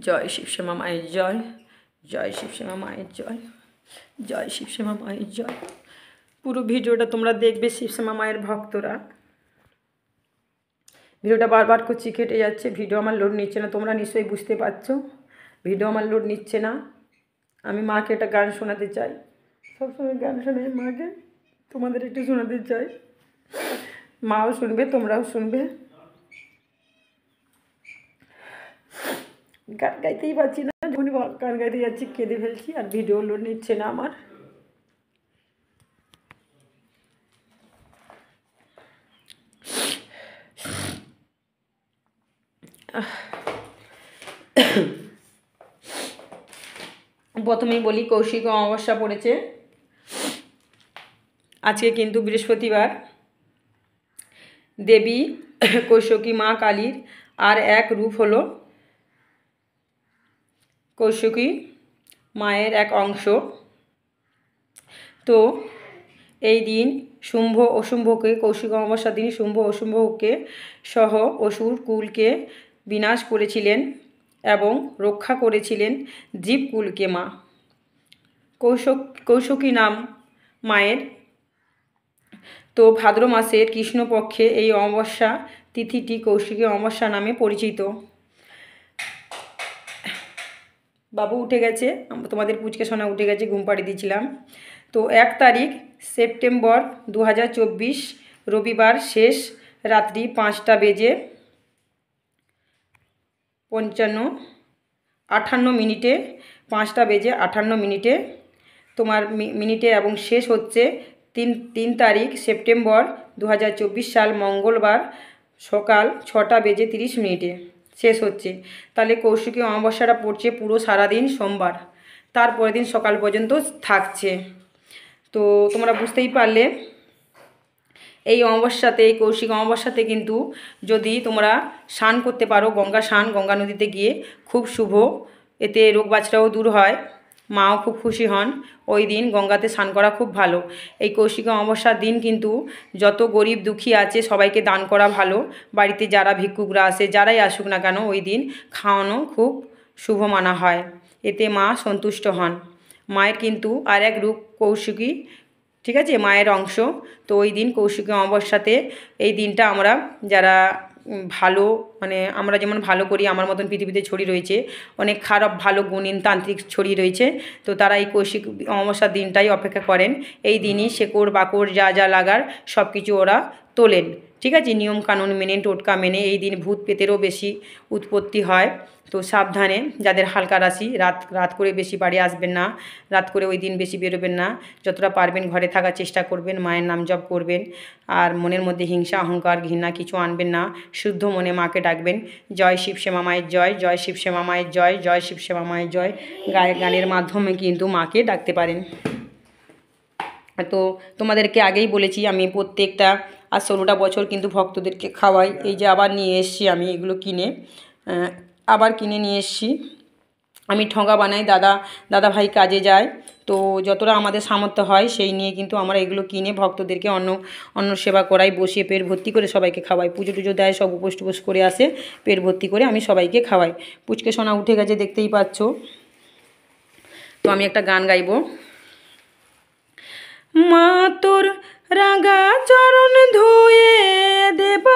জয় শিবশ্যামা মায়ের জয়, জয় শিবশ্যামা মায়ের জয়, জয় শিবশ্যামা মায়ের জয়। পুরো ভিডিওটা তোমরা দেখবে শিবশ্যামা মায়ের ভক্তরা। ভিডিওটা বারবার করছি, কেটে যাচ্ছে, ভিডিও আমার লোড নিচ্ছে না, তোমরা নিশ্চয়ই বুঝতে পারছো ভিডিও আমার লোড নিচ্ছে না। আমি মাকে একটা গান শোনাতে চাই, সবসময় গান শোনাই মাকে, তোমাদের একটু শোনাতে চাই, মাও শুনবে তোমরাও শুনবে। গান গাইতেই পারছি না, যখনই গান গাইতে যাচ্ছি কেঁদে ফেলছি, আর ভিডিও লোড নিচ্ছে না আমার। প্রথমেই বলি, কৌশিক অমাবস্যা পড়েছে আজকে, কিন্তু বৃহস্পতিবার। দেবী কৌশিকী মা কালীর আর এক রূপ হলো কৌশিকী মায়ের এক অংশ। তো এই দিন শুম্ভ অশুম্ভকে, কৌশিক অমাবস্যার দিন শুম্ভ অশুম্ভকে সহ অসুর কুলকে বিনাশ করেছিলেন এবং রক্ষা করেছিলেন জীবকুলকে মা। কৌশিকী নাম মায়ের। তো ভাদ্র মাসের কৃষ্ণপক্ষে এই অমাবস্যা তিথিটি কৌশিকী অমাবস্যা নামে পরিচিত। বাবু উঠে গেছে, তোমাদের পুচকে সোনা উঠে গেছে, ঘুম পাড়িয়ে দিয়েছিলাম। তো 1 তারিখ সেপ্টেম্বর 2024 রবিবার, শেষ রাত্রি 5টা বেজে 58 মিনিটে, 5টা বেজে 58 মিনিটে তোমার মিনিটে, এবং শেষ হচ্ছে 3 তারিখ সেপ্টেম্বর 2024 সাল মঙ্গলবার সকাল 6টা বেজে 30 মিনিটে শেষ হচ্ছে। তাহলে কৌশিকী অমাবস্যাটা পড়ছে পুরো সারাদিন সোমবার, তারপরের দিন সকাল পর্যন্ত থাকছে। তো তোমরা বুঝতেই পারলে এই অমাবস্যাতে, এই কৌশিক অমাবস্যাতে কিন্তু যদি তোমরা স্নান করতে পারো, গঙ্গা স্নান, গঙ্গা নদীতে গিয়ে, খুব শুভ। এতে রোগ বাছরাও দূর হয়, মাও খুব খুশি হন। ওই দিন গঙ্গাতে স্নান করা খুব ভালো। এই কৌশিক অমাবস্যার দিন কিন্তু যত গরিব দুঃখী আছে সবাইকে দান করা ভালো। বাড়িতে যারা ভিক্ষুকরা আসে, যারাই আসুক না কেন, ওই দিন খাওয়ানো খুব শুভ মানা হয়, এতে মা সন্তুষ্ট হন। মায়ের কিন্তু আর এক রূপ কৌশিকী, ঠিক আছে, মায়ের অংশ। তো ওই দিন কৌশিকী অমাবস্যাতে, এই দিনটা আমরা যারা ভালো, মানে আমরা যেমন ভালো করি, আমার মতন পৃথিবীতে ছড়িয়ে রয়েছে অনেক খারাপ ভালো গুণীন তান্ত্রিক ছড়িয়ে রয়েছে। তো তারা এই কৌশিক অমাবস্যার দিনটাই অপেক্ষা করেন। এই দিনই শেকড় বাকড় যা যা লাগার সব কিছু ওরা তোলেন, ঠিক আছে, নিয়ম কানুন মেনে, টোটকা মেনে। এই দিন ভূত পেতেরও বেশি উৎপত্তি হয়। তো সাবধানে, যাদের হালকা রাশি, রাত করে বেশি বাড়ি আসবেন না, রাত করে ওই দিন বেশি বেরোবেন না, যতটা পারবেন ঘরে থাকার চেষ্টা করবেন, মায়ের নাম জপ করবেন, আর মনের মধ্যে হিংসা অহংকার ঘৃণা কিছু আনবেন না, শুদ্ধ মনে মাকে ডাকবেন। জয় শিবশ্যামা মায়ের জয়, জয় শিবশ্যামা মায়ের জয়, জয় শিবশ্যামা মায়ের জয়। গানের মাধ্যমে কিন্তু মাকে ডাকতে পারেন। তো তোমাদেরকে আগেই বলেছি, আমি প্রত্যেকটা আর 16টা বছর কিন্তু ভক্তদেরকে খাওয়াই। এই যে আবার নিয়ে এসছি আমি এগুলো কিনে, আবার কিনে নিয়ে এসছি। আমি ঠোঙা বানাই, দাদা ভাই কাজে যায়, তো যতটা আমাদের সামর্থ্য হয় সেই নিয়ে কিন্তু আমরা এগুলো কিনে ভক্তদেরকে অন্ন সেবা করাই, বসিয়ে পেট ভর্তি করে সবাইকে খাওয়াই। পুজো টুজো দেয়, সব উপোস টুপোস করে আসে, পেট ভর্তি করে আমি সবাইকে খাওয়াই। পুচকে সোনা উঠে গেছে, দেখতেই পাচ্ছ। তো আমি একটা গান গাইব। মা তোর রাঙা চরণ ধুয়ে দেব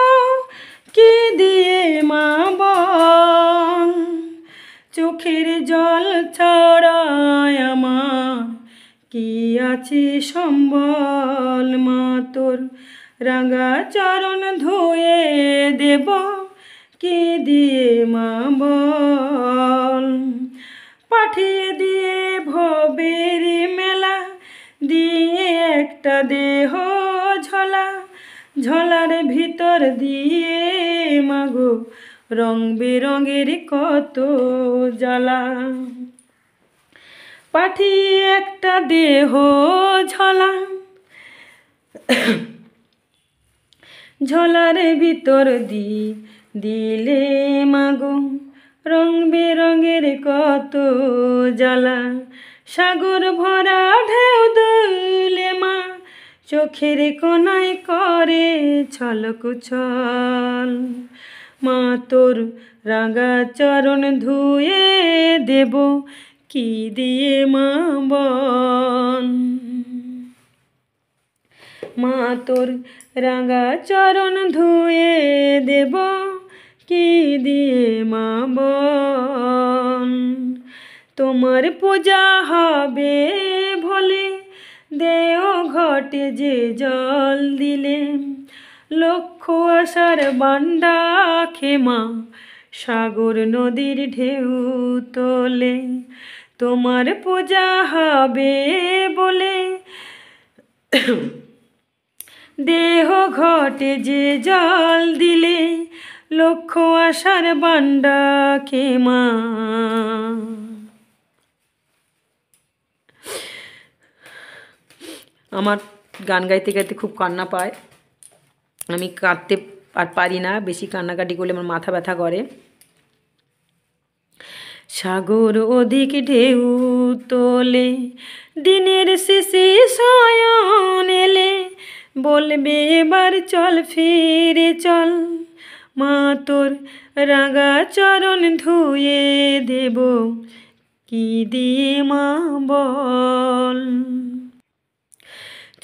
কি দিয়ে মা বল, চোখের জল ছড়ায় আমার কি আছে সম্বল। মা তোর রাঙা চরণ ধুয়ে দেব কি দিয়ে মা বল, পাঠিয়ে দিয়ে ভবের মেলা দিয়ে একটা দেহ ঝোলা, ঝোলার ভিতর দিয়ে মাগো রং বেরঙের কত জ্বালা। পাঠিয়ে একটা দেহ ঝোলা, ঝোলার ভিতর দিলে মাগো রং বেরঙের কত জ্বালা। সাগর ভরা ঢেউ দুলে মা চোখের কোনায় করে ছলক ছল, মা তোর রাঙা চরণ ধুয়ে দেব কি দিয়ে মা বল। মা তোর রাঙা চরণ ধুয়ে দেব কি দিয়ে মা বল। তোমার পূজা হবে ভোলে দেও ঘটে যে জল দিলে, লক্ষ আশার বান্ডা খেমা সাগর নদীর ঢেউ তোলে। তোমার পূজা হবে বলে দেহ ঘটে যে জল দিলে, লক্ষ আশার বান্ডা খেমা। আমার গান গাইতে গাইতে খুব কান্না পায়, আমি কাঁদতে আর পারি না, বেশি কান্নাকাটি করলে আমার মাথা ব্যথা করে। সাগর অধিক ঢেউ তোলে দিনের শেষে সায়ন এলে, বলবে এবার চল ফিরে চল। মা তোর রাঙা চরণ ধুয়ে দেব কি দিয়ে মা বল।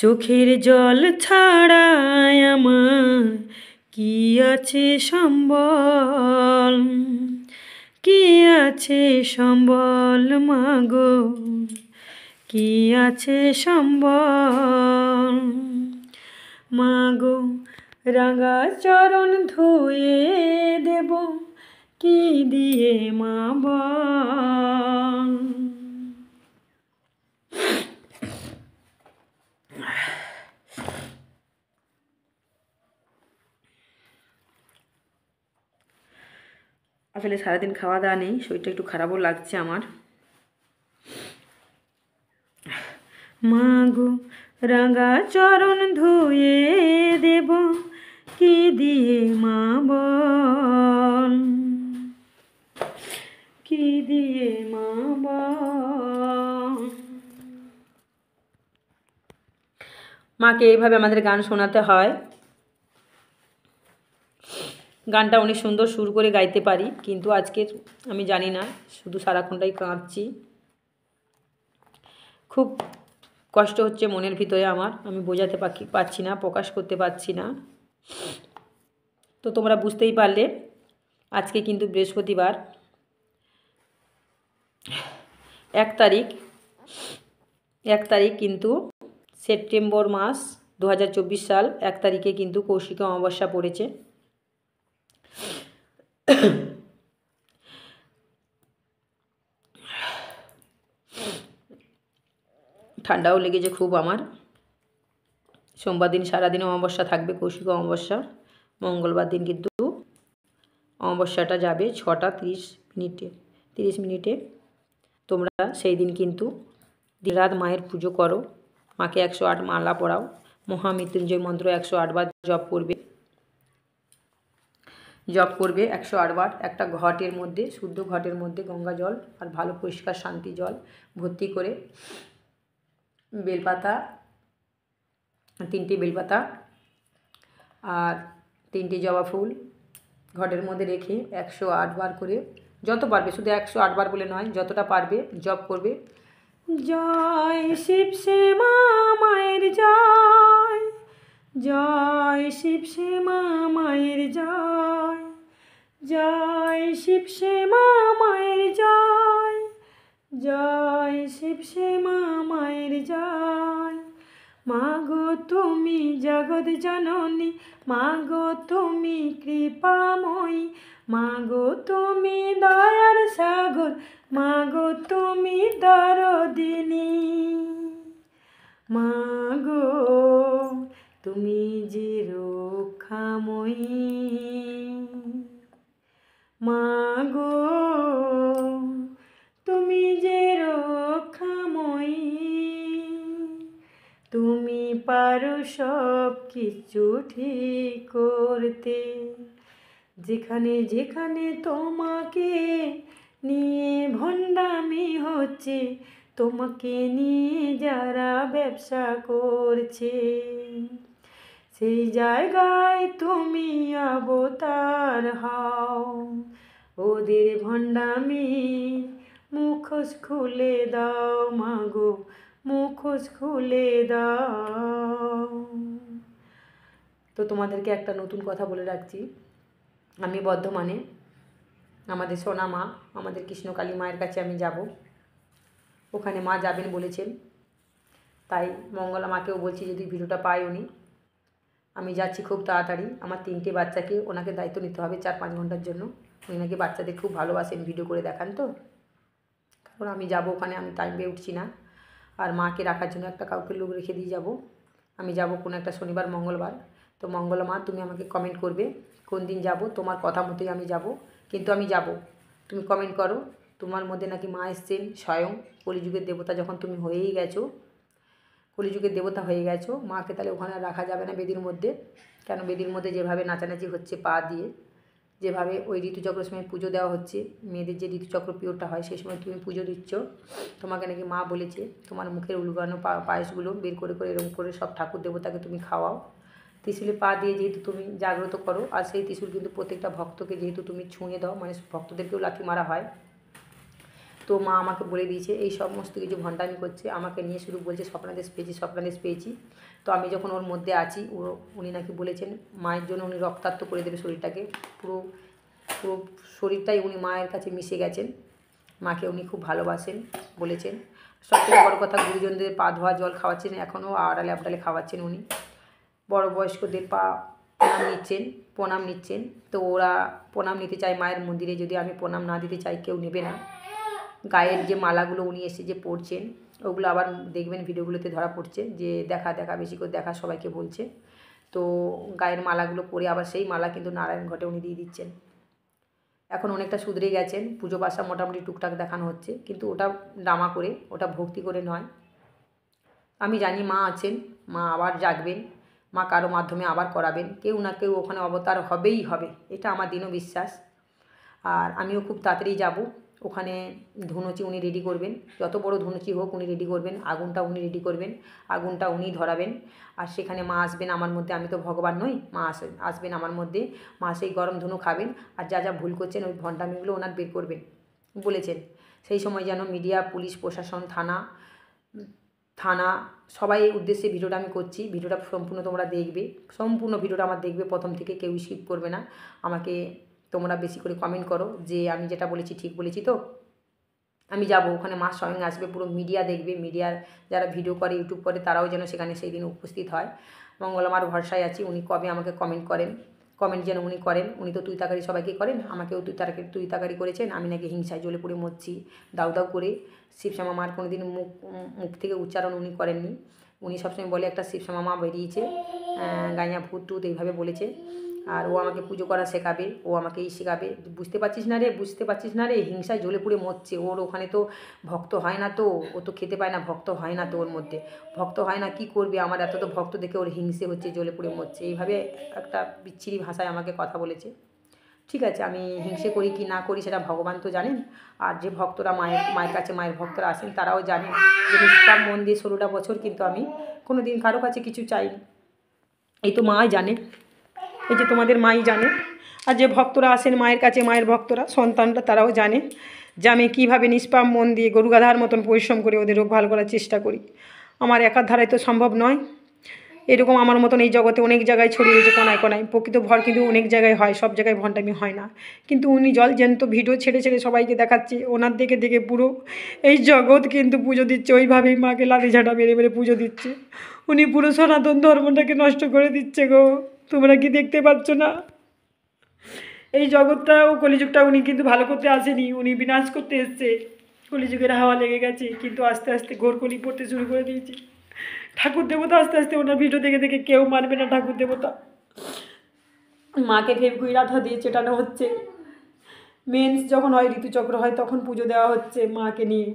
চোখের জল ছাড়ায় আমার কি আছে সম্বল, কি আছে সম্বল মাগো, কি আছে সম্বল। মাগো রাঙা চরণ ধুয়ে দেব কি দিয়ে মা বল। আসলে সারাদিন খাওয়া দাওয়া নেই, শরীরটা একটু খারাপও লাগছে আমার। মাগো রাঙা চরণ ধুয়ে দেব কি দিয়ে মা বল, কি দিয়ে মা বল। মাকে এইভাবে আমাদের গান শোনাতে হয়। গানটা অনেক সুন্দর সুর করে গাইতে পারি, কিন্তু আজকের আমি জানি না, শুধু সারাক্ষণটাই কাঁদছি। খুব কষ্ট হচ্ছে মনের ভিতরে আমার, আমি বোঝাতে পারছি না, প্রকাশ করতে পারছি না। তো তোমরা বুঝতেই পারলে আজকে কিন্তু বৃহস্পতিবার 1 তারিখ কিন্তু সেপ্টেম্বর মাস 2024 সাল 1 তারিখে কিন্তু কৌশিকী অমাবস্যা পড়েছে। ঠান্ডাও লেগেছে খুব আমার। সোমবার দিন সারাদিন অমাবস্যা থাকবে, কৌশিকী অমাবস্যা। মঙ্গলবার দিন কিন্তু অমাবস্যাটা যাবে 6টা 30 মিনিটে। তোমরা সেই দিন কিন্তু দিনরাত মায়ের পুজো করো, মাকে 108 মালা পরাও, মহামৃত্যুঞ্জয় মন্ত্র 108 বার জপ করবে 108 বার। একটা ঘটের মধ্যে, শুদ্ধ ঘটের মধ্যে গঙ্গা জল আর ভালো পরিষ্কার শান্তি জল ভর্তি করে বেলপাতা, 3টি বেলপাতা আর 3টি জবা ফুল ঘটের মধ্যে রেখে 108 বার করে, যত পারবে, শুধু 108 বার বলে নয়, যতটা পারবে জপ করবে। জয় শিব শ্যামা মায়ের জয়, জয় শিব শ্যামা মায়ের জয়, জয় শিব শ্যামা মায়ের জয়, জয় শিব শ্যামা মায়ের জয়। মাগো তুমি জগৎ জননী, মাগো তুমি কৃপাময়ী, মাগো তুমি দয়ার সাগর, মাগো তুমি দরদিনী। মাগো তুমি যে রক্ষাময়ী, মাগো তুমি যে রক্ষাময়ী, তুমি পারো সব কিছু ঠিক করতে। যেখানে যেখানে তোমাকে নিয়ে ভণ্ডামি হচ্ছে, তোমাকে নিয়ে যারা ব্যবসা করছে, সেই জায়গায় তুমি অবতার হও, ওদের ভণ্ডামি মুখোশ খুলে দাও মাগো, মুখোশ খুলে দাও। তো তোমাদেরকে একটা নতুন কথা বলে রাখছি, আমি বর্ধমানে আমাদের সোনা মা, আমাদের কৃষ্ণকালী মায়ের কাছে আমি যাব। ওখানে মা যাবেন বলেছেন, তাই মঙ্গলা মাকেও বলছি যদি ভিডিওটা পায় উনি, আমি যাচ্ছি খুব তাড়াতাড়ি। আমার 3টে বাচ্চাকে ওনাকে দায়িত্ব নিতে হবে 4-5 ঘন্টার জন্য। উনি নাকি বাচ্চাদের খুব ভালোবাসেন, ভিডিও করে দেখান। তো কারণ আমি যাব ওখানে, আমি টাইম পেয়ে উঠছি না। আর মাকে রাখার জন্য একটা কাউকে লোক রেখে দিয়ে যাব। আমি যাব কোনো একটা শনিবার মঙ্গলবার। তো মঙ্গলা মা তুমি আমাকে কমেন্ট করবে কোন দিন যাব, তোমার কথা মতোই আমি যাব, কিন্তু আমি যাব। তুমি কমেন্ট করো তোমার মধ্যে নাকি মা এসছেন স্বয়ং, কলিযুগের দেবতা যখন তুমি হয়েই গেছো, কলিযুগের দেবতা হয়ে গেছো, মাকে তাহলে ওখানে রাখা যাবে না বেদির মধ্যে। কেন বেদির মধ্যে যেভাবে নাচানাচি হচ্ছে পা দিয়ে, যেভাবে ওই ঋতুচক্রের সময় পুজো দেওয়া হচ্ছে, মেয়েদের যে ঋতুচক্র পিরিয়ডটা হয় সেই সময় তুমি পুজো দিচ্ছ, তোমাকে নাকি মা বলেছে তোমার মুখের উলগানো পায়েসগুলো বের করে করে এরকম করে সব ঠাকুর দেবতাকে তুমি খাওয়াও। ত্রিশূলে পা দিয়ে যেহেতু তুমি জাগ্রত করো, আর সেই ত্রিশূল কিন্তু প্রত্যেকটা ভক্তকে যেহেতু তুমি ছুঁয়ে দাও, মানে ভক্তদেরকেও লাথি মারা হয়। তো মা আমাকে বলে দিয়েছে এই সমস্ত কিছু ভণ্ডামি করছে, আমাকে নিয়ে শুধু বলছে স্বপ্নাদেশ পেয়েছি, স্বপ্নাদেশ পেয়েছি। তো আমি যখন ওর মধ্যে আছি, উনি নাকি বলেছেন মায়ের জন্য উনি রক্তাক্ত করে দেবে শরীরটাকে, পুরো পুরো শরীরটাই উনি মায়ের কাছে মিশে গেছেন। মাকে উনি খুব ভালোবাসেন বলেছেন। সবথেকে বড় কথা, গুরুজনদের পা ধোয়া জল খাওয়াচ্ছেন, এখনও আড়ালে আবডালে খাওয়াচ্ছেন উনি। বড় বয়স্কদের প্রণাম নিচ্ছেন। তো ওরা প্রণাম নিতে চায় মায়ের মন্দিরে, যদি আমি প্রণাম না দিতে চাই কেউ নেবে না। গায়ের যে মালাগুলো উনি এসে যে পড়ছেন, ওগুলো আবার দেখবেন ভিডিওগুলোতে ধরা পড়ছে যে দেখা বেশি করে দেখা সবাইকে বলছে। তো গায়ের মালাগুলো পরে আবার সেই মালা কিন্তু নারায়ণ ঘটে উনি দিয়ে দিচ্ছেন। এখন অনেকটা শুধরে গেছেন, পুজো পাশা মোটামুটি টুকটাক দেখানো হচ্ছে, কিন্তু ওটা ড্রামা করে, ওটা ভক্তি করে নয়। আমি জানি মা আছেন, মা আবার জাগবেন, মা কারো মাধ্যমে আবার করাবেন, কেউ না কেউ ওখানে অবতার হবেই হবে, এটা আমার দৃঢ় বিশ্বাস। আর আমিও খুব তাড়াতাড়ি যাব ওখানে। ধুনুচি উনি রেডি করবেন, যত বড় ধুনুচি হোক উনি রেডি করবেন, আগুনটা উনি রেডি করবেন, আগুনটা উনি ধরাবেন। আর সেখানে মা আসবেন আমার মধ্যে, আমি তো ভগবান নই, মা আসবেন আমার মধ্যে। মা সেই গরম ধনু খাবেন, আর যা যা ভুল করছেন ওই ভণ্ডামিগুলো ওনার বের করবেন বলেছেন। সেই সময় যেন মিডিয়া, পুলিশ প্রশাসন, থানা সবাই উদ্দেশ্যে ভিডিওটা আমি করছি। ভিডিওটা সম্পূর্ণ তোমরা দেখবে, সম্পূর্ণ ভিডিওটা আমার দেখবে, প্রথম থেকে কেউ স্কিপ করবে না। আমাকে তোমরা বেশি করে কমেন্ট করো যে আমি যেটা বলেছি ঠিক বলেছি। তো আমি যাব ওখানে, মা স্বয়ং আসবে, পুরো মিডিয়া দেখবে, মিডিয়ার যারা ভিডিও করে, ইউটিউব করে, তারাও যেন সেখানে সেই দিন উপস্থিত হয়। মঙ্গলমার ভরসায় আছি, উনি কবে আমাকে কমেন্ট যেন উনি করেন। উনি তো তুই তাকারি সবাইকে করেন, আমাকেও তুই তাকারি করেছেন। আমি নাকি হিংসায় জ্বলে পুড়ে মরছি দাউ দাউ করে। শিবশ্যামা মার কোনো দিন মুখ থেকে উচ্চারণ উনি করেননি। উনি সবসময় বলে একটা শিবশ্যামা মা বেরিয়েছে, গাইয়া ভূত টুত এইভাবে বলেছে। আর ও আমাকে পুজো করা শেখাবে, ও আমাকে এই শেখাবে। বুঝতে পারছিস না রে, হিংসায় জ্বলে পুড়ে মরছে। ওর ওখানে তো ভক্ত হয় না, তো ও তো খেতে পায় না, ভক্ত হয় না তো ওর মধ্যে, ভক্ত হয় না, কি করবে? আমার এত তো ভক্ত দেখে ওর হিংসে হচ্ছে, জ্বলে পুড়ে মরছে, এইভাবে একটা বিচ্ছিরি ভাষায় আমাকে কথা বলেছে। ঠিক আছে, আমি হিংসে করি কি না করি সেটা ভগবান তো জানেন। আর যে ভক্তরা মায়ের কাছে মায়ের ভক্তরা আসেন, তারাও জানেন যে নিষ্কাম মন দিয়ে 16টা বছর কিন্তু আমি কোনো দিন কারো কাছে কিছু চাইনি। এই তো মাই জানে, এই যে তোমাদের মাই জানে। আর যে ভক্তরা আসেন মায়ের কাছে, মায়ের ভক্তরা, সন্তানরা, তারাও জানে যে আমি কীভাবে নিষ্পাপ মন দিয়ে গরু গাধার মতন পরিশ্রম করে ওদের রোগ ভালো করার চেষ্টা করি। আমার একার ধারায় তো সম্ভব নয়। এরকম আমার মতন এই জগতে অনেক জায়গায় ছড়িয়েছে, কোনায় কোনায়। প্রকৃত ভর কিন্তু অনেক জায়গায় হয়, সব জায়গায় ভণ্ডামি হয় না। কিন্তু উনি জলজ্যান্ত ভিডিও ছেড়ে সবাইকে দেখাচ্ছে, ওনার দেখে দেখে পুরো এই জগৎ কিন্তু পুজো দিচ্ছে, ওইভাবেই মাকে লাঠি ঝাঁটা মেরে মেরে পুজো দিচ্ছে। উনি পুরো সনাতন ধর্মটাকে নষ্ট করে দিচ্ছে গো, তোমরা কি দেখতে পাচ্ছ না? এই জগৎটা ও কলিযুগটা উনি কিন্তু ভালো করতে আসেনি, উনি বিনাশ করতে এসছে। কলিযুগের হাওয়া লেগে গেছে, কিন্তু আস্তে আস্তে ঘোর কলি পড়তে শুরু করে দিয়েছে। ঠাকুর দেবতা আস্তে আস্তে ওনার ভিডিও দেখে দেখে কেউ মানবে না। ঠাকুর দেবতা মাকে ফেবকুইর আঠা দিয়ে চেটানো হচ্ছে, মেন্স যখন হয়, ঋতুচক্র হয়, তখন পুজো দেওয়া হচ্ছে মাকে নিয়ে।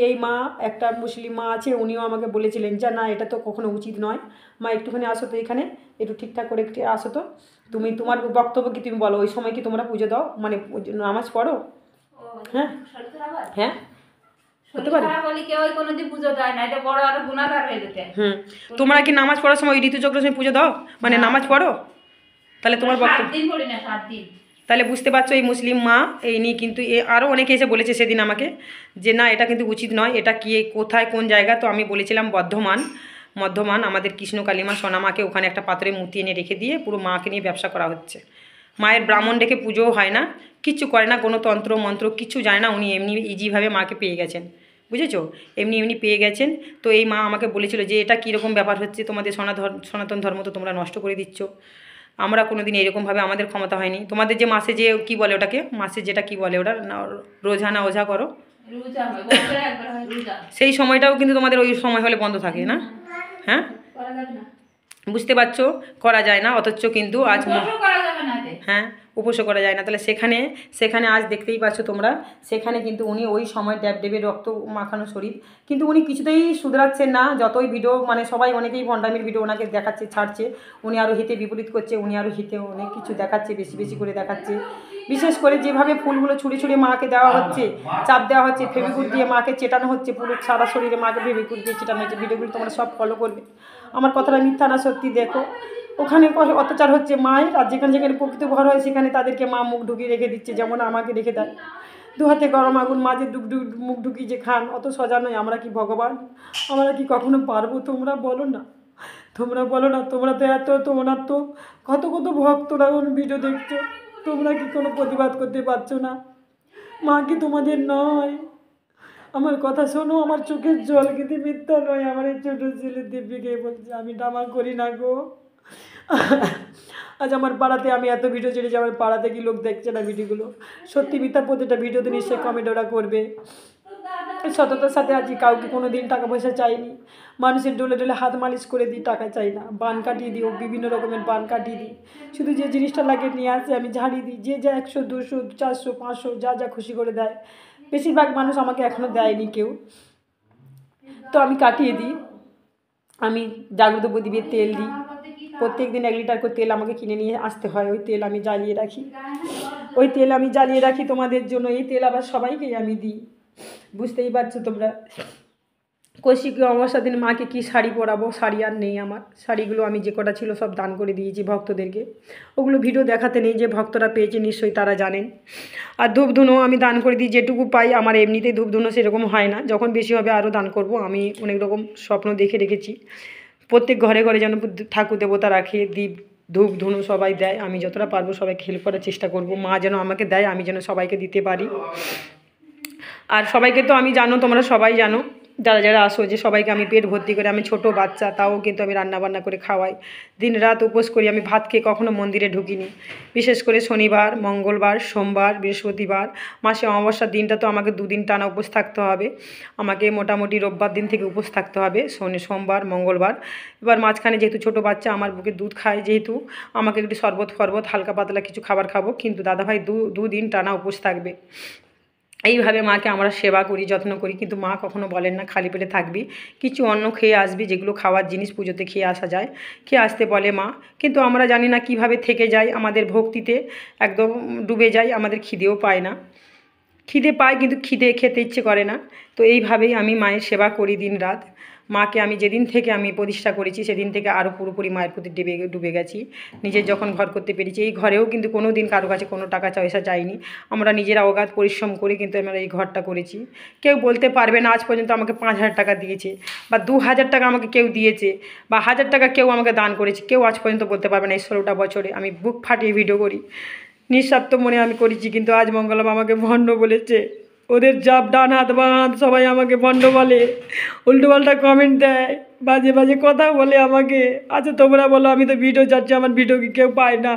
এই মা, একটা মুসলিম মা আছে, উনিও আমাকে বলেছিলেন যে না, এটা তো কখনো উচিত নয়, মা একটুখানি আসো তো এখানে, একটু ঠিকঠাক করে একটু আসো তো, তুমি তোমার বক্তব্য কি তুমি বলো, ওই সময় কি তোমরা পুজো দাও, মানে নামাজ পড়ো? হ্যাঁ হ্যাঁ, হতে পারে। তোমরা কি নামাজ পড়ার সময় ঋতুচক্র সময় পুজো দাও, মানে নামাজ পড়ো? তাহলে তোমার বক্তব্য তাহলে বুঝতে পারছো এই মুসলিম মা এই নিয়ে কিন্তু আরও অনেকে এসে বলেছে সেদিন আমাকে যে না এটা কিন্তু উচিত নয়, এটা কি কোথায় কোন জায়গা। তো আমি বলেছিলাম মধ্যমান আমাদের কৃষ্ণ কালীমা সোনামাকে ওখানে একটা পাত্রে মূর্তি এনে রেখে দিয়ে পুরো মাকে নিয়ে ব্যবসা করা হচ্ছে। মায়ের ব্রাহ্মণ ডেকে পুজোও হয় না, কিচ্ছু করে না, কোনো তন্ত্র মন্ত্র কিচ্ছু জানে না, উনি এমনি ইজিভাবে মাকে পেয়ে গেছেন, বুঝেছো? এমনি পেয়ে গেছেন। তো এই মা আমাকে বলেছিল যে এটা কীরকম ব্যাপার হচ্ছে, তোমাদের সনাতন ধর্ম তো তোমরা নষ্ট করে দিচ্ছ, আমরা কোনো দিন এরকমভাবে আমাদের ক্ষমতা হয়নি। তোমাদের যে মাসে যে কী বলে ওটাকে, মাসে যেটা কী বলে ওটা রোজা না ওঝা করো, সেই সময়টাও কিন্তু তোমাদের ওই সময় হলে বন্ধ থাকে না। হ্যাঁ বুঝতে পারছো, করা যায় না, অথচ কিন্তু আজ হ্যাঁ উপোসও করা যায় না। তাহলে সেখানে আজ দেখতেই পাচ্ছ তোমরা, সেখানে কিন্তু উনি ওই সময় ডেবের রক্ত মাখানো শরীর, কিন্তু উনি কিছুতেই শুধরাচ্ছেন না। যতই ভিডিও মানে সবাই অনেকেই ভণ্ডামির ভিডিও ওনাকে দেখাচ্ছে ছাড়ছে, উনি আরও হিতে বিপরীত করছে, উনি আরও হিতে অনেক কিছু দেখাচ্ছে, বেশি করে দেখাচ্ছে। বিশেষ করে যেভাবে ফুলগুলো ছুঁড়ে মাকে দেওয়া হচ্ছে, চাপ দেওয়া হচ্ছে, ফেভিকুইক দিয়ে মাকে চেটানো হচ্ছে, পুরো সারা শরীরে মাকে ফেভিকুইক দিয়ে চেটানো হচ্ছে। ভিডিওগুলো তোমরা সব ফলো করবে, আমার কথাটা মিথ্যা না সত্যি। দেখো ওখানে অত্যাচার হচ্ছে মায়ের, আর যেখানে প্রকৃত ঘর হয় সেখানে তাদেরকে মা মুখ ঢুকিয়ে রেখে দিচ্ছে, যেমন আমাকে রেখে দেয়। দু হাতে গরম আগুন মাঝে মুখ ঢুকিয়ে যে খান, অত সজা নয়। আমরা কি ভগবান? আমরা কি কখনো পারবো? তোমরা বলো না, তোমরা তো তো ওনার তো কত ভক্তরা ভিডিও দেখছো, তোমরা কি কোনো প্রতিবাদ করতে পারছো না? মা কি তোমাদের নয়? আমার কথা শোনো, আমার চোখের জল কিন্তু মিথ্যা নয়। আমার এই ছোটো ছেলে দিব্যিকে বলছে আমি ডামা করি না গো। আজ আমার পাড়াতে আমি এত ভিডিও ছেড়েছি, আমার পাড়াতে কি লোক দেখছে না ভিডিওগুলো? সত্যি মিথ্যা প্রতিটা ভিডিওতে নিশ্চয়ই কমেন্ট ওরা করবে। সততার সাথে আছি, কাউকে কোনো দিন টাকা পয়সা চাইনি, মানুষের ডোলে হাত মালিশ করে দিই, টাকা চাই না। বান কাটিয়ে দিই, বিভিন্ন রকমের বান কাটিয়ে দিই, শুধু যে জিনিসটা লাগে নিয়ে আসে আমি ঝাড়িয়ে দিই। যে যা 100 200 400 500 যা খুশি করে দেয়। বেশিরভাগ মানুষ আমাকে এখনও দেয়নি কেউ, তো আমি কাটিয়ে দিই। আমি জাগ্রত প্রদীপের তেল দিই, প্রত্যেক দিন 1 লিটার করে তেল আমাকে কিনে নিয়ে আসতে হয়। ওই তেল আমি জ্বালিয়ে রাখি তোমাদের জন্য। এই তেল আবার সবাইকেই আমি দিই, বুঝতেই পারছো তোমরা। কৌশিকী অমাবস্যার দিন মাকে কি শাড়ি পরাবো, শাড়ি আর নেই আমার। শাড়িগুলো আমি যে কটা ছিল সব দান করে দিয়েছি ভক্তদেরকে, ওগুলো ভিডিও দেখাতে নেই, যে ভক্তরা পেয়েছে নিশ্চয়ই তারা জানেন। আর ধূপধুনো আমি দান করে দিই, যেটুকু পাই। আমার এমনিতেই ধূপধুনো সেরকম হয় না, যখন বেশি হবে আরও দান করব। আমি অনেক রকম স্বপ্ন দেখে রেখেছি, প্রত্যেক ঘরে যেন ঠাকুর দেবতা রাখে, দীপ ধূপ ধুনো সবাই দেয়। আমি যতটা পারবো সবাইকে হেল্প করার চেষ্টা করব। মা যেন আমাকে দেয়, আমি যেন সবাইকে দিতে পারি। আর সবাইকে তো আমি তোমরা সবাই জানো, যারা আসো, যে সবাইকে আমি পেট ভর্তি করে, আমি ছোট বাচ্চা তাও কিন্তু আমি রান্নাবান্না করে খাওয়াই। দিন রাত উপোস করি, আমি ভাত খেয়ে কখনো মন্দিরে ঢুকিনি। বিশেষ করে শনিবার, মঙ্গলবার, সোমবার, বৃহস্পতিবার। মাসে অমাবস্যার দিনটা তো আমাকে 2 দিন টানা উপোস থাকতে হবে। আমাকে মোটামুটি রোববার দিন থেকে উপোস থাকতে হবে, সোমবার, মঙ্গলবার। এবার মাঝখানে যেহেতু ছোট বাচ্চা, আমার বুকে দুধ খায়, যেহেতু আমাকে একটু শরবত হালকা পাতলা কিছু খাবার খাবো, কিন্তু দাদাভাই 2 দিন টানা উপোস থাকবে। এইভাবে মাকে আমরা সেবা করি, যত্ন করি। কিন্তু মা কখনো বলেন না খালি পেটে থাকবি, কিছু অন্ন খেয়ে আসবি, যেগুলো খাওয়ার জিনিস পুজোতে খেয়ে আসা যায়, খেয়ে আসতে বলে মা। কিন্তু আমরা জানি না কিভাবে থেকে যাই, আমাদের ভক্তিতে একদম ডুবে যাই, আমাদের খিদেও পায় না। খিদে পায় কিন্তু খেতে ইচ্ছে করে না। তো এইভাবেই আমি মায়ের সেবা করি দিন রাত। মাকে আমি যেদিন থেকে আমি প্রতিষ্ঠা করেছি সেদিন থেকে আরও পুরোপুরি মায়ের প্রতি ডুবে গেছি। নিজের যখন ঘর করতে পেরেছি, এই ঘরেও কিন্তু কোনো দিন কারো কাছে কোনো টাকা পয়সা চাইনি। আমরা নিজেরা অগাধ পরিশ্রম করে কিন্তু আমরা এই ঘরটা করেছি। কেউ বলতে পারবে না আজ পর্যন্ত আমাকে 5,000 টাকা দিয়েছে, বা 2,000 টাকা আমাকে কেউ দিয়েছে, বা 1,000 টাকা কেউ আমাকে দান করেছে, কেউ আজ পর্যন্ত বলতে পারবে না। এই 16টা বছরে আমি বুক ফাটিয়ে ভিডিও করি, নিঃস্বার্থ মনে আমি করেছি। কিন্তু আজ মঙ্গলম আমাকে ভণ্ড বলেছে, ওদের জাপ ডান হাত বাঁধ, সবাই আমাকে ভণ্ড বলে, উল্টোপাল্টা কমেন্ট দেয়, বাজে কথা বলে আমাকে। আচ্ছা তোমরা বলো, আমি তো ভিডিও যাচ্ছি, আমার ভিডিও কি কেউ পায় না?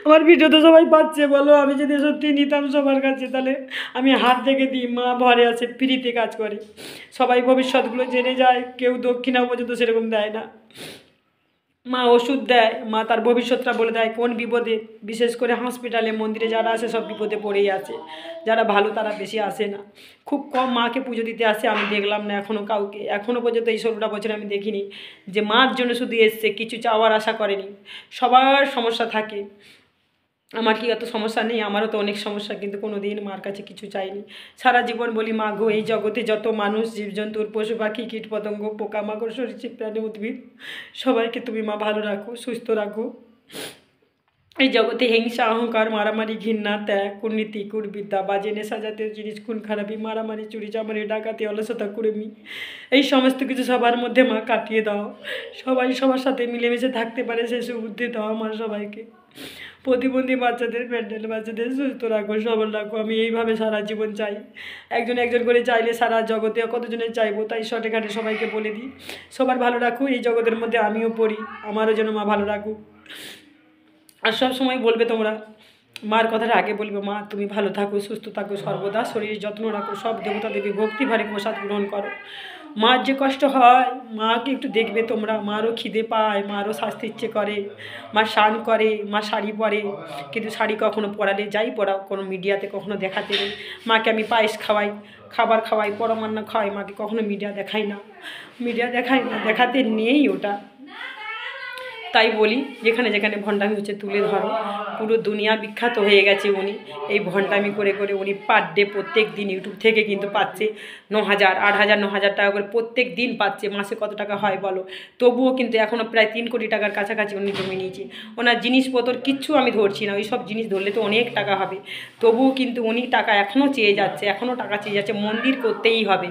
আমার ভিডিও তো সবাই পাচ্ছে, বলো। আমি যদি সত্যি নিতাম সবার কাছে, তাহলে আমি হাত থেকে দিই। মা ভরে আছে, ফ্রিতে কাজ করে, সবাই ভবিষ্যৎগুলো জেনে যায়। কেউ দক্ষিণাও পর্যন্ত সেরকম দেয় না। মা ওষুধ দেয়, মা তার ভবিষ্যৎটা বলে দেয়, কোন বিপদে। বিশেষ করে হসপিটালে, মন্দিরে যারা আসে সব বিপদে পড়েই আছে, যারা ভালো তারা বেশি আসে না। খুব কম মাকে পুজো দিতে আসে, আমি দেখলাম না এখনও কাউকে। এখনও পর্যন্ত এই 16টা বছরে আমি দেখিনি যে মার জন্য শুধু এসছে, কিছু চাওয়ার আশা করেনি। সবার সমস্যা থাকে, আমার কি অত সমস্যা নেই? আমারও তো অনেক সমস্যা, কিন্তু কোনো দিন মার কাছে কিছু চাইনি। সারা জীবন বলি, মা গো, এই জগতে যত মানুষ, জীবজন্তুর, পশু পাখি, কীট পতঙ্গ, পোকামাকড়, সরীসৃপ প্রাণী, উদ্ভিদ, সবাইকে তুমি মা ভালো রাখো, সুস্থ রাখো। এই জগতে হিংসা, অহংকার, মারামারি, ঘৃণা, ত্যাগ, কুর্নীতি, কুবিদ্যা, বাজে নেশা জাতীয় জিনিস, খুন খারাপি, মারামারি, চুরি চামারি, ডাকাতি, অলসতা, কুড়েমি, এই সমস্ত কিছু সবার মধ্যে মা কাটিয়ে দাও। সবাই সবার সাথে মিলেমিশে থাকতে পারে সে সুবুদ্ধি দাও আমার সবাইকে। প্রতিবন্ধী বাচ্চাদের, মেন্টাল বাচ্চাদের সুস্থ রাখো, সবল রাখো। আমি এইভাবে সারা জীবন চাই। একজন একজন করে চাইলে সারা জগতে কতজনের চাইবো, তাই শর্টকাটে সবাইকে বলে দিই, সবার ভালো রাখো। এই জগতের মধ্যে আমিও পড়ি, আমারও যেন মা ভালো রাখুক। আর সব সময় বলবে তোমরা, মার কথাটা আগে বলবে, মা তুমি ভালো থাকো, সুস্থ থাকো, সর্বদা শরীরের যত্ন রাখো, সব দেবতা দেবী ভক্তিভারে প্রসাদ গ্রহণ করো। মার যে কষ্ট হয়, মাকে একটু দেখবে তোমরা। মারও খিদে পায়, মারও স্বাস্থ্য ইচ্ছে করে, মা স্নান করে, মা শাড়ি পরে, কিন্তু শাড়ি কখনো পরালে, যাই পরাও, কোনো মিডিয়াতে কখনো দেখাতে নেই। মাকে আমি পায়েস খাওয়াই, খাবার খাওয়াই, পরমান্ন খাওয়াই, মাকে কখনো মিডিয়া দেখাই না, দেখাতে নেই ওটা। তাই বলি, যেখানে যেখানে ভণ্ডামি হচ্ছে তুলে ধরো। পুরো দুনিয়া বিখ্যাত হয়ে গেছে উনি, এই ভণ্ডামি করে করে। উনি পার ডে প্রত্যেক দিন ইউটিউব থেকে কিন্তু পাচ্ছে 9,000, 8,000, 9,000 টাকা করে প্রত্যেক দিন পাচ্ছে। মাসে কত টাকা হয় বলো? তবুও কিন্তু এখনও প্রায় 3 কোটি টাকার কাছাকাছি উনি জমি নিয়েছে। ওনার জিনিসপত্র কিচ্ছু আমি ধরছি না, ওই সব জিনিস ধরলে তো অনেক টাকা হবে। তবুও কিন্তু উনি টাকা এখনও চেয়ে যাচ্ছে, এখনও টাকা চেয়ে যাচ্ছে। মন্দির করতেই হবে,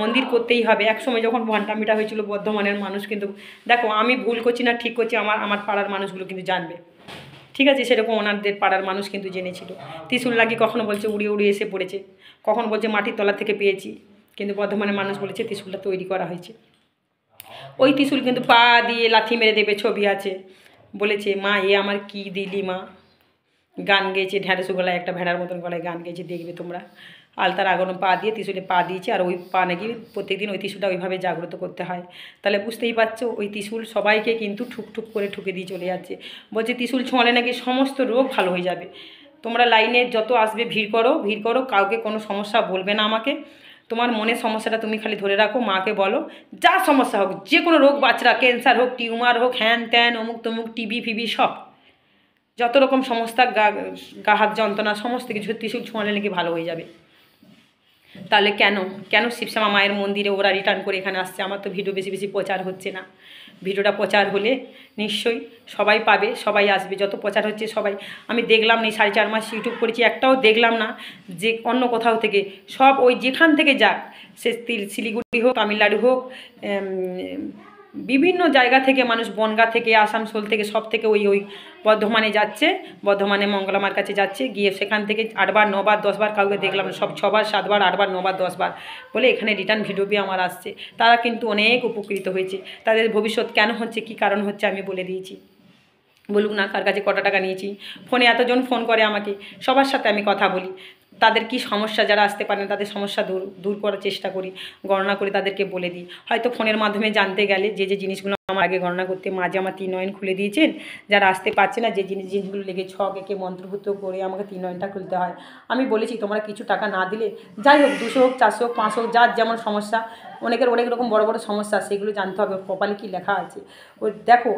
মন্দির করতেই হবে। একসময় যখন ভণ্ডামিটা হয়েছিল, বর্ধমানের মানুষ কিন্তু, দেখো আমি ভুল করছি না ঠিক করছি, আমার পাড়ার মানুষগুলো কিন্তু জানবে, ঠিক আছে? সেরকম ওনাদের পাড়ার মানুষ কিন্তু জেনেছিল। ত্রিশূল লাগিয়ে কখনো বলছে উড়িয়ে উড়িয়ে এসে পড়েছে, কখন বলছে মাটির তলা থেকে পেয়েছি, কিন্তু বর্ধমানের মানুষ বলেছে ত্রিশূলটা তৈরি করা হয়েছে। ওই ত্রিশূল কিন্তু পা দিয়ে লাথি মেরে দেবে, ছবি আছে। বলেছে, মা এ আমার কি দিলি মা? গান গেয়েছে, ঢ্যাঁড়সু গলায়, একটা ভেড়ার মতন গলায় গান গেয়েছে, দেখবে তোমরা। আলতার আগুনে পা দিয়ে ত্রিশূলে পা দিয়েছে, আর ওই পা নাকি প্রত্যেকদিন ওই ত্রিশূলটা ওইভাবে জাগ্রত করতে হয়। তাহলে বুঝতেই পারছো, ওই ত্রিশূল সবাইকে কিন্তু ঠুক ঠুক করে ঠুকে দিয়ে চলে যাচ্ছে। বলছে ত্রিশূল ছোঁয়ালে নাকি সমস্ত রোগ ভালো হয়ে যাবে। তোমরা লাইনে যত আসবে ভিড় করো, কাউকে কোনো সমস্যা বলবে না আমাকে। তোমার মনের সমস্যাটা তুমি খালি ধরে রাখো, মাকে বলো, যা সমস্যা হোক, যে কোনো রোগ, বাচ্চা ক্যান্সার হোক, টিউমার হোক, হ্যান ত্যান, অমুক তমুক, টিবি ফিবি, সব যত রকম সমস্যা, গা হাত যন্ত্রণা, সমস্ত কিছু ত্রিশূল ছোঁয়ালে নাকি ভালো হয়ে যাবে। তাহলে কেন শিবশ্যামা মায়ের মন্দিরে ওরা রিটার্ন করে এখানে আসছে? আমার তো ভিডিও বেশি বেশি প্রচার হচ্ছে না। ভিডিওটা প্রচার হলে নিশ্চয়ই সবাই পাবে, সবাই আসবে। যত প্রচার হচ্ছে সবাই, আমি দেখলাম না 4.5 মাস ইউটিউব করেছি, একটাও দেখলাম না যে অন্য কোথাও থেকে, সব ওই যেখান থেকে যাক, সে শিলিগুড়ি হোক, তামিলনাড়ু হোক, বিভিন্ন জায়গা থেকে মানুষ, বনগাঁ থেকে, আসানসোল থেকে, সব থেকে ওই বর্ধমানে যাচ্ছে, বর্ধমানে মঙ্গলামার কাছে যাচ্ছে, গিয়ে সেখান থেকে 8 বার 9 বার 10 বার, কাউকে দেখলাম সব 6 বার 7 বার 8 বার 9 বার 10 বার বলে এখানে রিটার্ন ভিডিও পেয়ে আমার আসছে। তারা কিন্তু অনেক উপকৃত হয়েছে। তাদের ভবিষ্যৎ কেন হচ্ছে, কি কারণ হচ্ছে আমি বলে দিয়েছি। বলুক না কার কাছে কত টাকা নিয়েছি। ফোনে এতজন ফোন করে আমাকে, সবার সাথে আমি কথা বলি। তাদের কি সমস্যা, যারা আসতে পারেন তাদের সমস্যা দূর করার চেষ্টা করি, গণনা করে তাদেরকে বলে দিই। হয়তো ফোনের মাধ্যমে জানতে গেলে যে জিনিসগুলো আমার আগে গণনা করতে মাঝে আমার 3 নয়ন খুলে দিয়েছেন, যারা আসতে পারছে না, যে জিনিসগুলো লেগে ছক একে মন্ত্রভূত করে আমাকে 3 নয়নটা খুলতে হয়। আমি বলেছি তোমরা কিছু টাকা না দিলে, যাই হোক 200 হোক 400 হোক 500 হোক, যার যেমন সমস্যা, অনেকের অনেক রকম বড় বড় সমস্যা, সেগুলো জানতে হবে ওর কপালে কী লেখা আছে। ওই দেখো,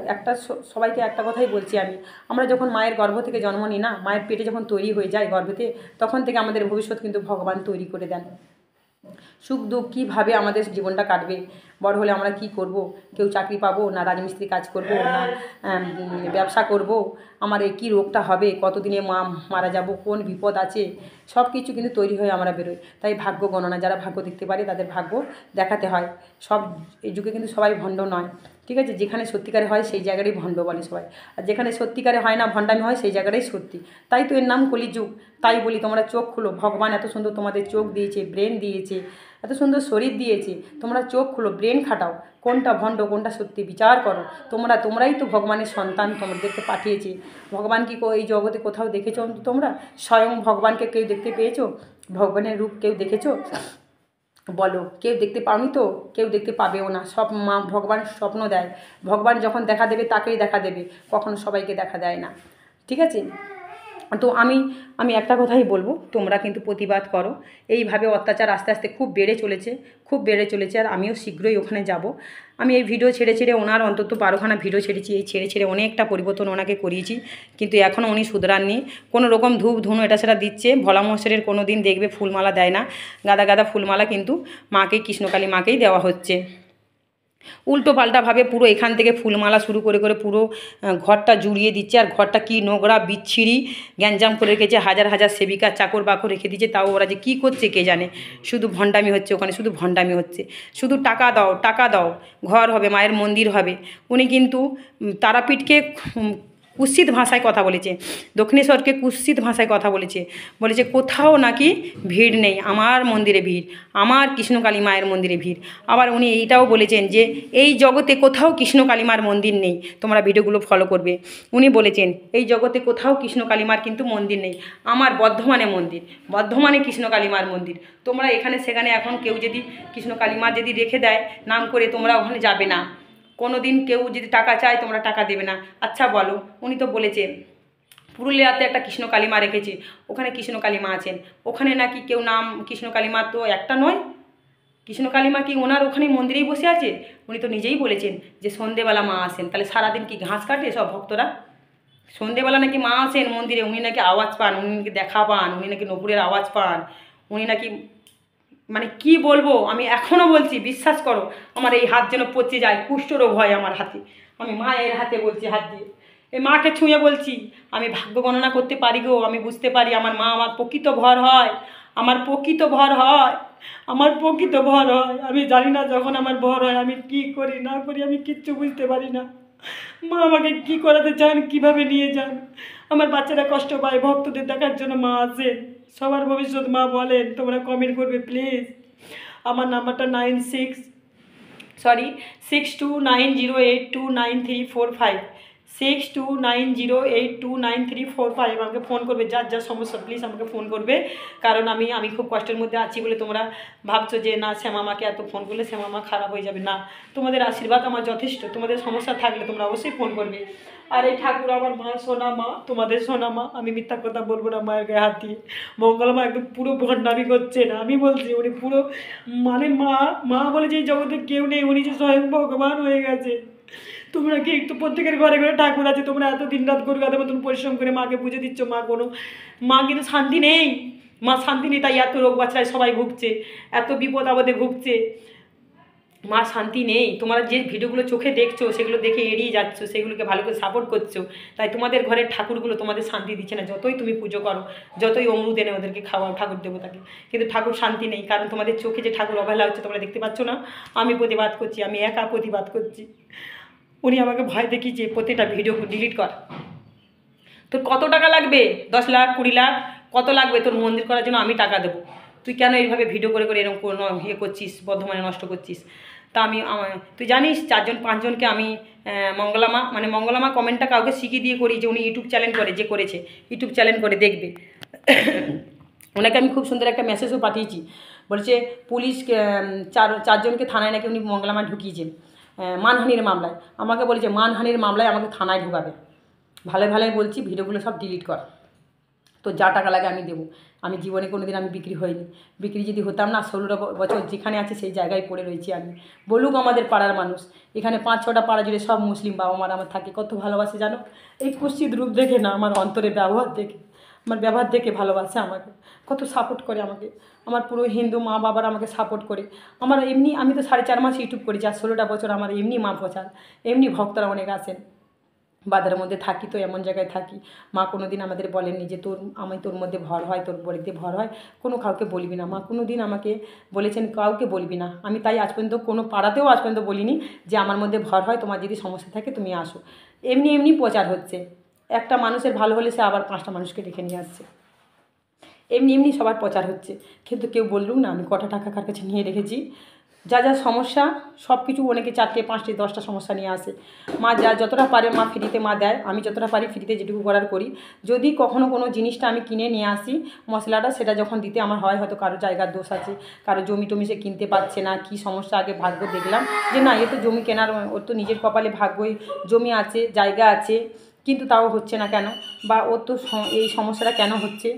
সবাইকে একটা কথাই বলছি আমি, আমরা যখন মায়ের গর্ভ থেকে জন্ম নিই না, মায়ের পেটে যখন তৈরি হয়ে যায় গর্ভেতে, তখন থেকে আমাদের ভবিষ্যৎ কিন্তু ভগবান তৈরি করে দেন। সুখ দুঃখ কীভাবে আমাদের জীবনটা কাটবে, বড় হলে আমরা কি করব, কেউ চাকরি পাবো না রাজমিস্ত্রি কাজ করব না ব্যবসা করব, আমার কী রোগটা হবে, কতদিনে মারা যাব, কোন বিপদ আছে, সব কিছু কিন্তু তৈরি হয়ে আমরা বেরোই। তাই ভাগ্য গণনা, যারা ভাগ্য দেখতে পারে তাদের ভাগ্য দেখাতে হয়। সব এই যুগে কিন্তু সবাই ভণ্ড নয়, ঠিক আছে? যেখানে সত্যিকারে হয় সেই জায়গাটাই ভণ্ড বলে সবাই, আর যেখানে সত্যিকারে হয় না, ভণ্ডামি হয়, সেই জায়গাটাই সত্যি। তাই তো এর নাম কলিযুগ। তাই বলি তোমরা চোখ খুলো, ভগবান এত সুন্দর তোমাদের চোখ দিয়েছে, ব্রেন দিয়েছে, এত সুন্দর শরীর দিয়েছে, তোমরা চোখ খুলো, ব্রেন খাটাও, কোনটা ভণ্ড কোনটা সত্যি বিচার করো। তোমরাই তো ভগবানের সন্তান, তোমাদেরকে পাঠিয়েছে ভগবান। কি এই জগতে কোথাও দেখেছো তোমরা স্বয়ং ভগবানকে কেউ দেখতে পেয়েছো? ভগবানের রূপ কেউ দেখেছো বলো? কেউ দেখতে পাওনি তো, কেউ দেখতে পাবেও না। সব ভগবান স্বপ্ন দেয়, ভগবান যখন দেখা দেবে তাকেই দেখা দেবে, কখনো সবাইকে দেখা দেয় না, ঠিক আছে? তো আমি আমি একটা কথাই বলবো, তোমরা কিন্তু প্রতিবাদ করো। এইভাবে অত্যাচার আস্তে আস্তে খুব বেড়ে চলেছে, খুব বেড়ে চলেছে। আর আমিও শীঘ্রই ওখানে যাব। আমি এই ভিডিও ছেড়ে ছেড়ে ওনার অন্তত 12খানা ভিডিও ছেড়েছি, এই ছেড়ে ছেড়ে অনেকটা পরিবর্তন ওনাকে করিয়েছি, কিন্তু এখনও উনি শুধরাননি। কোনো রকম ধূপ ধুনো এটা সেটা দিচ্ছে। ভোলা মশাইয়ের কোনো দিন দেখবে ফুলমালা দেয় না, গাদা গাদা ফুলমালা কিন্তু মাকেই, কৃষ্ণকালী মাকেই দেওয়া হচ্ছে। উল্টো পাল্টাভাবে পুরো এখান থেকে ফুলমালা শুরু করে করে পুরো ঘরটা জুড়িয়ে দিচ্ছে। আর ঘরটা কি নোংরা বিচ্ছিরি গ্যাঞ্জাম করে রেখেছে, হাজার হাজার সেবিকা চাকর বাকর রেখে দিচ্ছে। তাও ওরা যে কী করছে কে জানে, শুধু ভণ্ডামি হচ্ছে ওখানে, শুধু ভণ্ডামি হচ্ছে। শুধু টাকা দাও, টাকা দাও, ঘর হবে, মায়ের মন্দির হবে। উনি কিন্তু তারাপীঠকে কুৎসিত ভাষায় কথা বলেছে, দক্ষিণেশ্বরকে কুৎসিত ভাষায় কথা বলেছে, বলেছে কোথাও নাকি ভিড় নেই, আমার মন্দিরে ভিড়, আমার কৃষ্ণকালী মায়ের মন্দিরে ভিড়। আবার উনি এইটাও বলেছেন যে এই জগতে কোথাও কৃষ্ণকালী মার মন্দির নেই। তোমরা ভিডিওগুলো ফলো করবে। উনি বলেছেন এই জগতে কোথাও কৃষ্ণকালী মার কিন্তু মন্দির নেই, আমার বর্ধমানে মন্দির, বর্ধমানে কৃষ্ণকালী মার মন্দির। তোমরা এখানে সেখানে এখন কেউ যদি কৃষ্ণকালী মা যদি রেখে দেয় নাম করে, তোমরা ওখানে যাবে না। কোনো দিন কেউ যদি টাকা চায় তোমরা টাকা দেবে না। আচ্ছা বলো, উনি তো বলেছেন পুরুলিয়াতে একটা কৃষ্ণকালী মা রেখেছে, ওখানে কৃষ্ণকালী মা আছেন, ওখানে নাকি কেউ নাম কৃষ্ণকালী মা তো একটা নয়। কৃষ্ণকালী মা কি ওনার ওখানে মন্দিরেই বসে আছে? উনি তো নিজেই বলেছেন যে সন্ধেবেলা মা আসেন। তাহলে সারাদিন কি ঘাস কাটে সব ভক্তরা? সন্ধেবেলা নাকি মা আসেন মন্দিরে, উনি নাকি আওয়াজ পান, উনি নাকি দেখা পান, উনি নাকি নপুরের আওয়াজ পান, উনি নাকি মানে কি বলবো, আমি এখনও বলছি, বিশ্বাস করো আমার এই হাত যেন পচে যায়, কুষ্ঠরোগ হয় আমার হাতে। আমি মায়ের হাতে বলছি, হাত দিয়ে এই মাকে ছুঁয়ে বলছি, আমি ভাগ্য গণনা করতে পারি গো, আমি বুঝতে পারি আমার মা আমার প্রকৃত ভর হয়, আমার প্রকৃত ভর হয়, আমার প্রকৃত ভর হয়। আমি জানি না যখন আমার ভর হয় আমি কি করি না করি, আমি কিচ্ছু বুঝতে পারি না। মা আমাকে কি করাতে চান, কিভাবে নিয়ে যান। আমার বাচ্চারা কষ্ট পায়, ভক্তদের দেখার জন্য মা আসেন। সবার ভবিষ্যৎ মা বলেন, তোমরা কমেন্ট করবে প্লিজ। আমার নাম্বারটা 6290829345, 6290829345। আমাকে ফোন করবে, যার যা সমস্যা প্লিজ আমাকে ফোন করবে। কারণ আমি খুব কষ্টের মধ্যে আছি বলে তোমরা ভাবছো যে না শ্যামামাকে এত ফোন করলে শ্যামামা খারাপ হয়ে যাবে। না, তোমাদের আশীর্বাদ আমার যথেষ্ট। তোমাদের সমস্যা থাকলে তোমরা অবশ্যই ফোন করবে। আর এই ঠাকুর আমার মা, সোনা মা, তোমাদের সোনা মা, আমি মিথ্যা কথা বলবো না মায়ের গায়ে হাত দিয়ে। মঙ্গলমা একদম পুরো ভণ্ডামি করছে না, আমি বলছি উনি পুরো মানে মা মা বলে যে এই জগতে কেউ নেই, উনি যে স্বয়ং ভগবান হয়ে গেছে। তোমরা কি একটু প্রত্যেকের ঘরে ঘরে ঠাকুর আছে, তোমরা এত দিন রাত করে গাদের মতন পরিশ্রম করে মাকে পুজো দিচ্ছ, মা কিন্তু শান্তি নেই, মা শান্তি নেই, তাই এত রোগ বাচ্চায় সবাই ভুগছে, এত বিপদ আপদে ভুগছে, মা শান্তি নেই। তোমরা যে ভিডিওগুলো চোখে দেখছো সেগুলো দেখে এড়িয়ে যাচ্ছ, সেগুলোকে ভালো করে সাপোর্ট করছো, তাই তোমাদের ঘরের ঠাকুরগুলো তোমাদের শান্তি দিচ্ছে না। যতই তুমি পুজো করো, যতই অমৃত এনে ওদেরকে খাওয়াও ঠাকুর দেবতাকে, কিন্তু ঠাকুর শান্তি নেই। কারণ তোমাদের চোখে যে ঠাকুর অবহেলা হচ্ছে তোমরা দেখতে পাচ্ছ না। আমি প্রতিবাদ করছি, আমি একা প্রতিবাদ করছি। উনি আমাকে ভয় দেখিয়েছে প্রতিটা ভিডিও ডিলিট কর। তোর কত টাকা লাগবে? 10 লাখ, 20 লাখ, কত লাগবে তোর মন্দির করার জন্য? আমি টাকা দেবো। তুই কেন এইভাবে ভিডিও করে করে এরকম কোনো ইয়ে করছিস, বর্ধমানে নষ্ট করছিস? তা তুই জানিস 4-5জনকে আমি মঙ্গলামা কমেন্টটা কাউকে শিখিয়ে দিয়ে করি, যে উনি ইউটিউব চ্যানেল করে, যে করেছে ইউটিউব চ্যানেল করে দেখবে। ওনাকে আমি খুব সুন্দর একটা মেসেজও পাঠিয়েছি, বলছে পুলিশ 4জনকে থানায় নাকি উনি মঙ্গলামা ঢুকিয়েছেন মানহানির মামলায়। আমাকে বলেছে মানহানির মামলায় আমাকে থানায় ঢুকাবে। ভালো ভালোই বলছি, ভিডিওগুলো সব ডিলিট কর, তো যা টাকা লাগে আমি দেবো। আমি জীবনে কোনো দিন আমি বিক্রি হইনি, বিক্রি যদি হতাম না 16 বছর যেখানে আছে সেই জায়গায় পড়ে রয়েছি আমি। বলুক আমাদের পাড়ার মানুষ, এখানে 5-6টা পাড়া জুড়ে সব মুসলিম বাবা মারা আমার থাকে, কত ভালোবাসে জানো। এই কুৎসিত রূপ দেখে না, আমার অন্তরে ব্যবহার দেখে, আমার ব্যবহার দেখে ভালোবাসে আমাকে, কত সাপোর্ট করে আমাকে। আমার পুরো হিন্দু মা বাবারা আমাকে সাপোর্ট করে। আমার এমনি, আমি তো 4.5 মাস ইউটিউব করেছি, আর 16টা বছর আমার এমনি মা প্রচার, এমনি ভক্তরা অনেক আসেন। বাজারের মধ্যে থাকি তো এমন জায়গায় থাকি, মা কোনো দিন আমাদের বলেননি যে আমি তোর মধ্যে ভর হয়, তোর বাড়িতে ভর হয়, কোনো কাউকে বলবি না। মা কোনো দিন আমাকে বলেছেন কাউকে বলবি না। আমি তাই আজ পর্যন্ত কোনো পাড়াতেও আজ পর্যন্ত বলিনি যে আমার মধ্যে ভর হয়, তোমার যদি সমস্যা থাকে তুমি আসো। এমনি এমনি প্রচার হচ্ছে। একটা মানুষের ভালো হলে সে আবার 5টা মানুষকে ডেকে নিয়ে আসছে, এমনি এমনি সবার প্রচার হচ্ছে। কিন্তু কেউ বললুক না আমি কটা টাকা কার কাছে নিয়ে রেখেছি। যা যা সমস্যা সব কিছু, অনেকে 4টে 5টে 10টা সমস্যা নিয়ে আসে। মা যতটা পারে মা ফ্রিতে মা দেয়, আমি যতটা পারি ফ্রিতে যেটুকু করার করি। যদি কখনো কোনো জিনিসটা আমি কিনে নিয়ে আসি মশলাটা, সেটা যখন দিতে আমার হয় হয়তো কারো জায়গার দোষ আছে, কারো জমি টমি সে কিনতে পারছে না, কি সমস্যা, আগে ভাগ্য দেখলাম যে না এ তো জমি কেনার, ওর তো নিজের কপালে ভাগ্যই জমি আছে, জায়গা আছে, কিন্তু তাও হচ্ছে না কেন, বা ওর তো এই সমস্যাটা কেন হচ্ছে,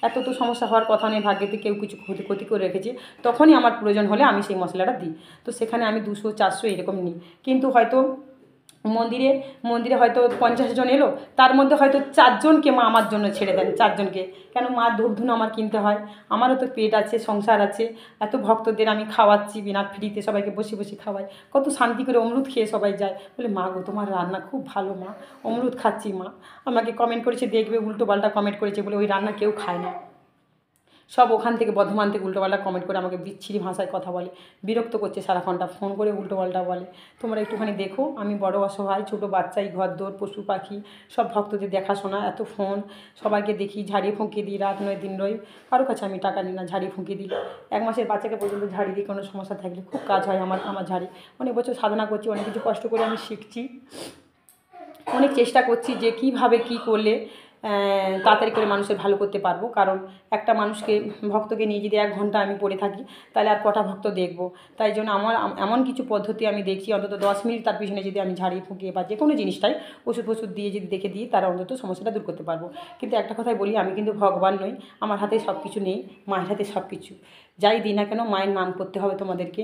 এত তো সমস্যা হওয়ার কথা নেই, ভাগ্যেতে কেউ কিছু ক্ষতি করে রেখেছে, তখনই আমার প্রয়োজন হলে আমি সেই মশলাটা দিই। তো সেখানে আমি 200-400 এরকম নিই। কিন্তু হয়তো মন্দিরে হয়তো 50 জন এলো, তার মধ্যে হয়তো 4 জনকে মা আমার জন্য ছেড়ে দেন, 4 জনকে। কেন, মা ধূপ ধুনো আমার কিনতে হয়, আমারও তো পেট আছে, সংসার আছে, এত ভক্তদের আমি খাওয়াচ্ছি বিনা ফ্রিতে, সবাইকে বসে বসে খাওয়াই, কত শান্তি করে অমরুদ খেয়ে সবাই যায়, বলে মা গো তোমার রান্না খুব ভালো মা, অমরুদ খাচ্ছি মা। আমাকে কমেন্ট করেছে, দেখবে উল্টো পাল্টা কমেন্ট করেছে, বলে ওই রান্না কেউ খায় না। সব ওখান থেকে বর্ধমান থেকে উল্টোপাল্টা কমেন্ট করে আমাকে বিচ্ছিরি ভাষায় কথা বলে, বিরক্ত করছে, সারাক্ষণটা ফোন করে উল্টোপাল্টা বলে। তোমরা একটুখানি দেখো, আমি বড় অসহায়, ছোটো বাচ্চাই, ঘরদোর, পশু পাখি, সব ভক্তদের দেখাশোনা, এত ফোন, সবাইকে দেখি, ঝাড়িয়ে ফুঁকিয়ে দিই, রাত নয় দিন রই, কারো কাছে আমি টাকা নিই না, ঝাড়িয়ে ফুঁকিয়ে দিই। 1 মাসের বাচ্চাকে পর্যন্ত ঝাড়ি দিই, কোনো সমস্যা থাকলে, খুব কাজ হয় আমার ঝাড়ি। অনেক বছর সাধনা করছি, অনেক কিছু কষ্ট করে আমি শিখছি, অনেক চেষ্টা করছি যে কীভাবে কী করলে তাড়াতাড়ি করে মানুষের ভালো করতে পারবো। কারণ একটা মানুষকে, ভক্তকে নিয়ে যদি 1 ঘন্টা আমি পড়ে থাকি, তাহলে আর কটা ভক্ত দেখবো। তাই জন্য আমার এমন কিছু পদ্ধতি আমি দেখছি, অন্তত 10 মিনিট তার পিছনে যদি আমি ঝাড়িয়ে ফুঁকিয়ে বা যে কোনো জিনিসটাই ওষুধ দিয়ে যদি দেখে দিই, তারা অন্তত সমস্যাটা দূর করতে পারবো। কিন্তু একটা কথাই বলি, আমি কিন্তু ভগবান নই, আমার হাতে সব কিছু নেই, মায়ের হাতে সব কিছু। যাই দিই না কেন, মায়ের নাম করতে হবে তোমাদেরকে।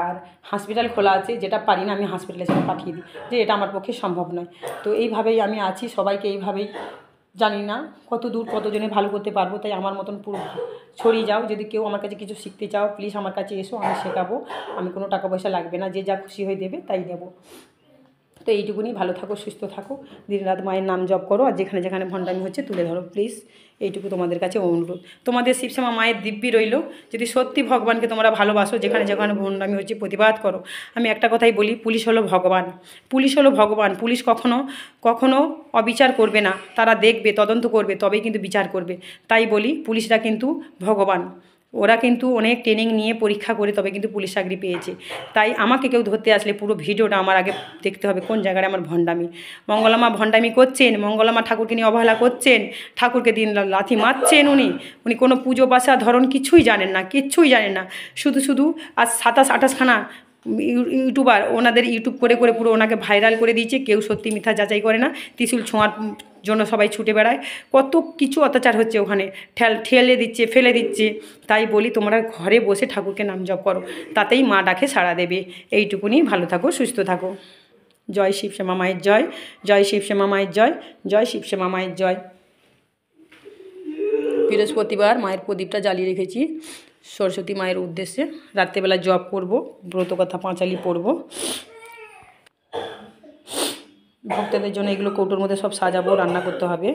আর হসপিটাল খোলা আছে, যেটা পারি না আমি হসপিটালে সেটা পাঠিয়ে দিই, যে এটা আমার পক্ষে সম্ভব নয়। তো এইভাবেই আমি আছি, সবাইকে এইভাবেই, জানি না কত দূর কতজনে ভালো করতে পারবো। তাই আমার মতন পুরো ছড়িয়ে যাও, যদি কেউ আমার কাছে কিছু শিখতে চাও, প্লিজ আমার কাছে এসো, আমি শেখাবো। আমি কোনো টাকা পয়সা লাগবে না, যে যা খুশি হয়ে দেবে তাই দেবো। তো এইটুকুনি, ভালো থাকো, সুস্থ থাকো, দিনরাত মায়ের নাম জপ করো, আর যেখানে যেখানে ভণ্ডামি হচ্ছে তুলে ধরো প্লিজ। এইটুকু তোমাদের কাছে অনুরোধ। তোমাদের শিবশ্যামা মায়ের দিব্যি রইল, যদি সত্যি ভগবানকে তোমরা ভালোবাসো, যেখানে যেখানে ভণ্ডামি হচ্ছে প্রতিবাদ করো। আমি একটা কথাই বলি, পুলিশ হলো ভগবান, পুলিশ হলো ভগবান। পুলিশ কখনো অবিচার করবে না, তারা দেখবে, তদন্ত করবে, তবেই কিন্তু বিচার করবে। তাই বলি, পুলিশরা কিন্তু ভগবান, ওরা কিন্তু অনেক ট্রেনিং নিয়ে পরীক্ষা করে তবে কিন্তু পুলিশ চাকরি পেয়েছে। তাই আমাকে কেউ ধরতে আসলে পুরো ভিডিওটা আমার আগে দেখতে হবে, কোন জায়গায় আমার ভণ্ডামি। মঙ্গলামা ভণ্ডামি করছেন, মঙ্গলামা ঠাকুরকে নিয়ে অবহেলা করছেন, ঠাকুরকে দিন লাথি মারছেন, উনি কোনো পুজো বাসা ধরন কিছুই জানেন না, শুধু আজ 27-28খানা ইউটিউবার ওনাদের ইউটিউব করে পুরো ওনাকে ভাইরাল করে দিয়েছে। কেউ সত্যি মিথ্যা যাচাই করে না, ত্রিশূল ছোঁয়ার জন্য সবাই ছুটে বেড়ায়, কত কিছু অত্যাচার হচ্ছে ওখানে, ঠেলে দিচ্ছে, ফেলে দিচ্ছে। তাই বলি, তোমরা ঘরে বসে ঠাকুরকে নাম জপ করো, তাতেই মা ডাকে সাড়া দেবে। এইটুকুনি, ভালো থাকো, সুস্থ থাকো। জয় শিবশ্যামা মায়ের জয়, জয় শিবশ্যামা মায়ের জয়, জয় শিবশ্যামা মায়ের জয়। বৃহস্পতিবার মায়ের প্রদীপটা জ্বালিয়ে রেখেছি সরস্বতী মায়ের উদ্দেশ্যে, রাত্রেবেলা জপ করব, ব্রত কথা পাঁচালি পড়ব, ভক্তদের জন্য এগুলো কৌটোর মধ্যে সব সাজাবো, রান্না করতে হবে।